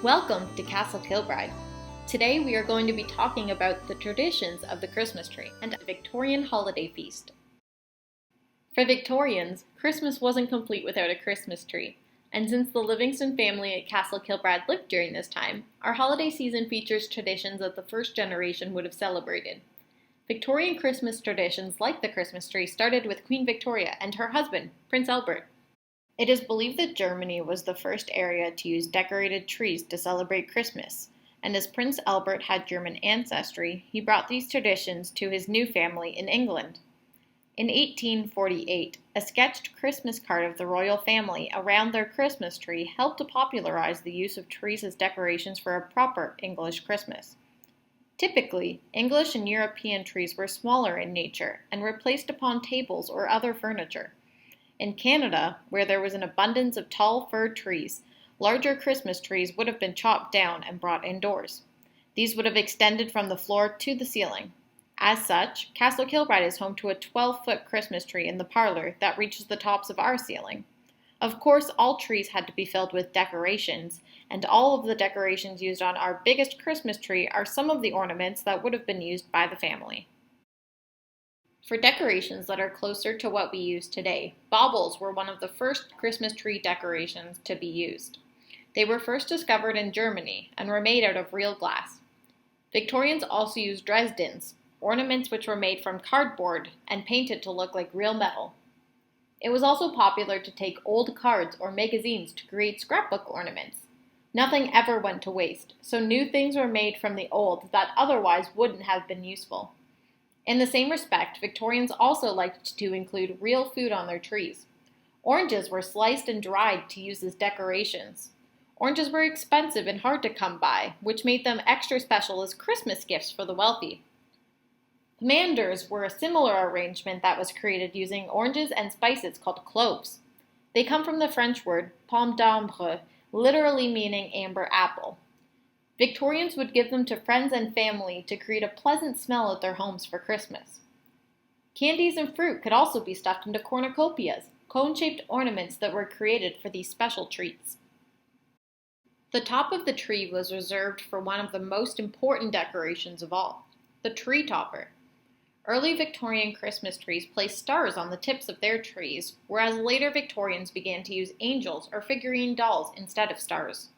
Welcome to Castle Kilbride. Today we are going to be talking about the traditions of the Christmas tree and the Victorian holiday feast. For Victorians, Christmas wasn't complete without a Christmas tree, and since the Livingston family at Castle Kilbride lived during this time, our holiday season features traditions that the first generation would have celebrated. Victorian Christmas traditions like the Christmas tree started with Queen Victoria and her husband, Prince Albert. It is believed that Germany was the first area to use decorated trees to celebrate Christmas, and as Prince Albert had German ancestry, he brought these traditions to his new family in England. In 1848, a sketched Christmas card of the royal family around their Christmas tree helped to popularize the use of trees as decorations for a proper English Christmas. Typically, English and European trees were smaller in nature and were placed upon tables or other furniture. In Canada, where there was an abundance of tall fir trees, larger Christmas trees would have been chopped down and brought indoors. These would have extended from the floor to the ceiling. As such, Castle Kilbride is home to a 12-foot Christmas tree in the parlor that reaches the tops of our ceiling. Of course, all trees had to be filled with decorations, and all of the decorations used on our biggest Christmas tree are some of the ornaments that would have been used by the family. For decorations that are closer to what we use today, baubles were one of the first Christmas tree decorations to be used. They were first discovered in Germany and were made out of real glass. Victorians also used Dresdens, ornaments which were made from cardboard and painted to look like real metal. It was also popular to take old cards or magazines to create scrapbook ornaments. Nothing ever went to waste, so new things were made from the old that otherwise wouldn't have been useful. In the same respect, Victorians also liked to include real food on their trees. Oranges were sliced and dried to use as decorations. Oranges were expensive and hard to come by, which made them extra special as Christmas gifts for the wealthy. Pomanders were a similar arrangement that was created using oranges and spices called cloves. They come from the French word pomme d'ambre, literally meaning amber apple. Victorians would give them to friends and family to create a pleasant smell at their homes for Christmas. Candies and fruit could also be stuffed into cornucopias, cone-shaped ornaments that were created for these special treats. The top of the tree was reserved for one of the most important decorations of all, the tree topper. Early Victorian Christmas trees placed stars on the tips of their trees, whereas later Victorians began to use angels or figurine dolls instead of stars.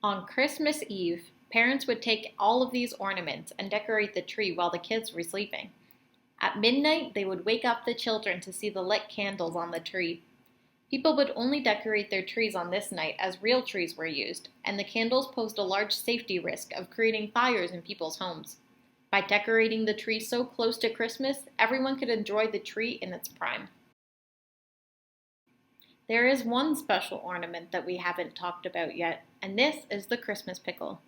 On Christmas Eve, parents would take all of these ornaments and decorate the tree while the kids were sleeping. At midnight, they would wake up the children to see the lit candles on the tree. People would only decorate their trees on this night as real trees were used, and the candles posed a large safety risk of creating fires in people's homes. By decorating the tree so close to Christmas, everyone could enjoy the tree in its prime. There is one special ornament that we haven't talked about yet, and this is the Christmas pickle.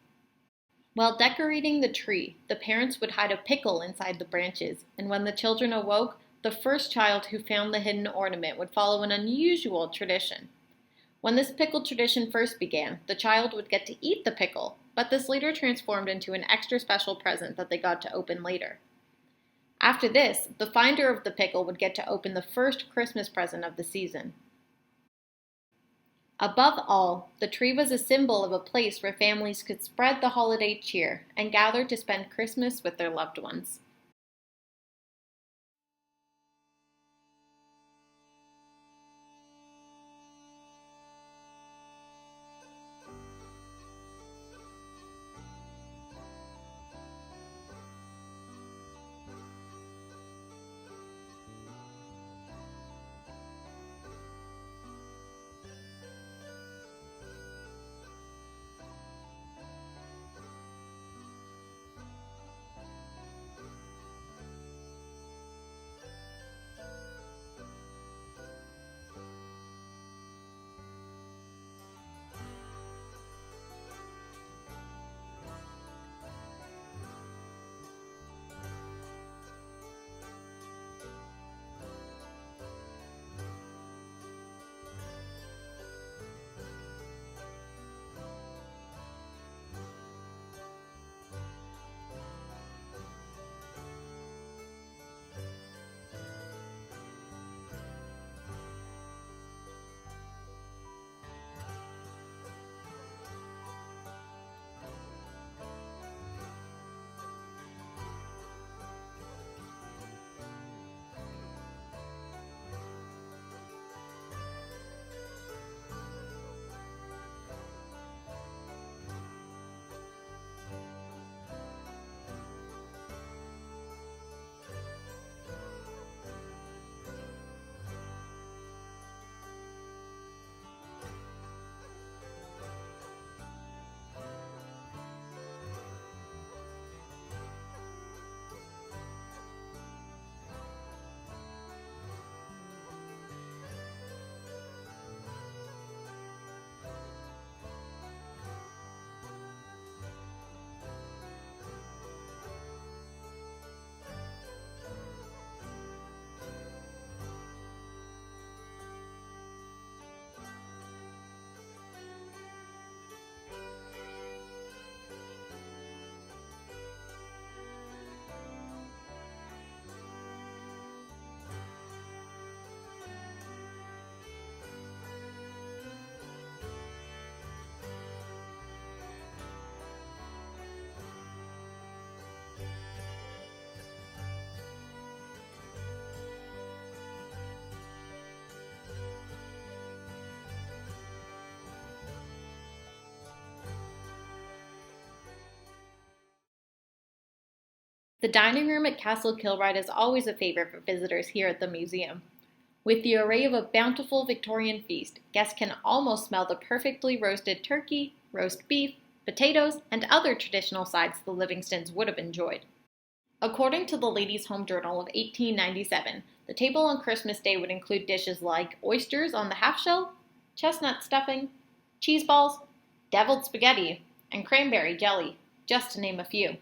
While decorating the tree, the parents would hide a pickle inside the branches, and when the children awoke, the first child who found the hidden ornament would follow an unusual tradition. When this pickle tradition first began, the child would get to eat the pickle, but this later transformed into an extra special present that they got to open later. After this, the finder of the pickle would get to open the first Christmas present of the season. Above all, the tree was a symbol of a place where families could spread the holiday cheer and gather to spend Christmas with their loved ones. The dining room at Castle Kilbride is always a favorite for visitors here at the museum. With the array of a bountiful Victorian feast, guests can almost smell the perfectly roasted turkey, roast beef, potatoes, and other traditional sides the Livingstons would have enjoyed. According to the Ladies' Home Journal of 1897, the table on Christmas Day would include dishes like oysters on the half-shell, chestnut stuffing, cheese balls, deviled spaghetti, and cranberry jelly, just to name a few.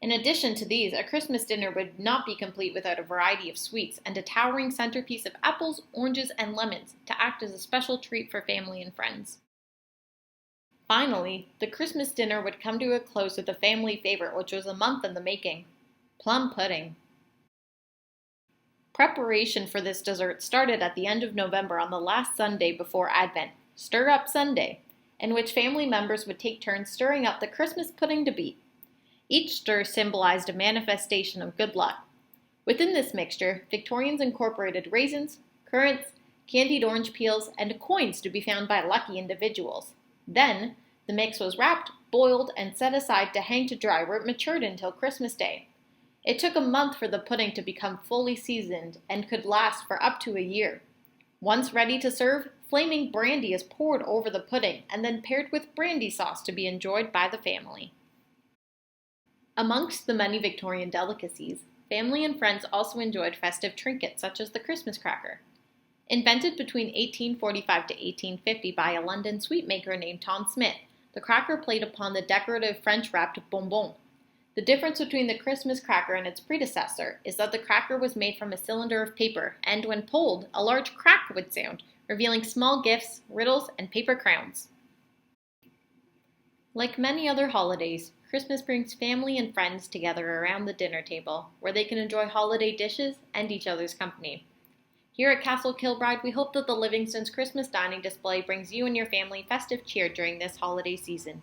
In addition to these, a Christmas dinner would not be complete without a variety of sweets and a towering centerpiece of apples, oranges, and lemons to act as a special treat for family and friends. Finally, the Christmas dinner would come to a close with a family favorite which was a month in the making: plum pudding. Preparation for this dessert started at the end of November on the last Sunday before Advent, Stir Up Sunday, in which family members would take turns stirring up the Christmas pudding to beat. Each stir symbolized a manifestation of good luck. Within this mixture, Victorians incorporated raisins, currants, candied orange peels, and coins to be found by lucky individuals. Then, the mix was wrapped, boiled, and set aside to hang to dry where it matured until Christmas Day. It took a month for the pudding to become fully seasoned and could last for up to a year. Once ready to serve, flaming brandy is poured over the pudding and then paired with brandy sauce to be enjoyed by the family. Amongst the many Victorian delicacies, family and friends also enjoyed festive trinkets such as the Christmas cracker. Invented between 1845 to 1850 by a London sweetmaker named Tom Smith, the cracker played upon the decorative French-wrapped bonbon. The difference between the Christmas cracker and its predecessor is that the cracker was made from a cylinder of paper, and when pulled, a large crack would sound, revealing small gifts, riddles, and paper crowns. Like many other holidays, Christmas brings family and friends together around the dinner table, where they can enjoy holiday dishes and each other's company. Here at Castle Kilbride, we hope that the Livingstons' Christmas dining display brings you and your family festive cheer during this holiday season.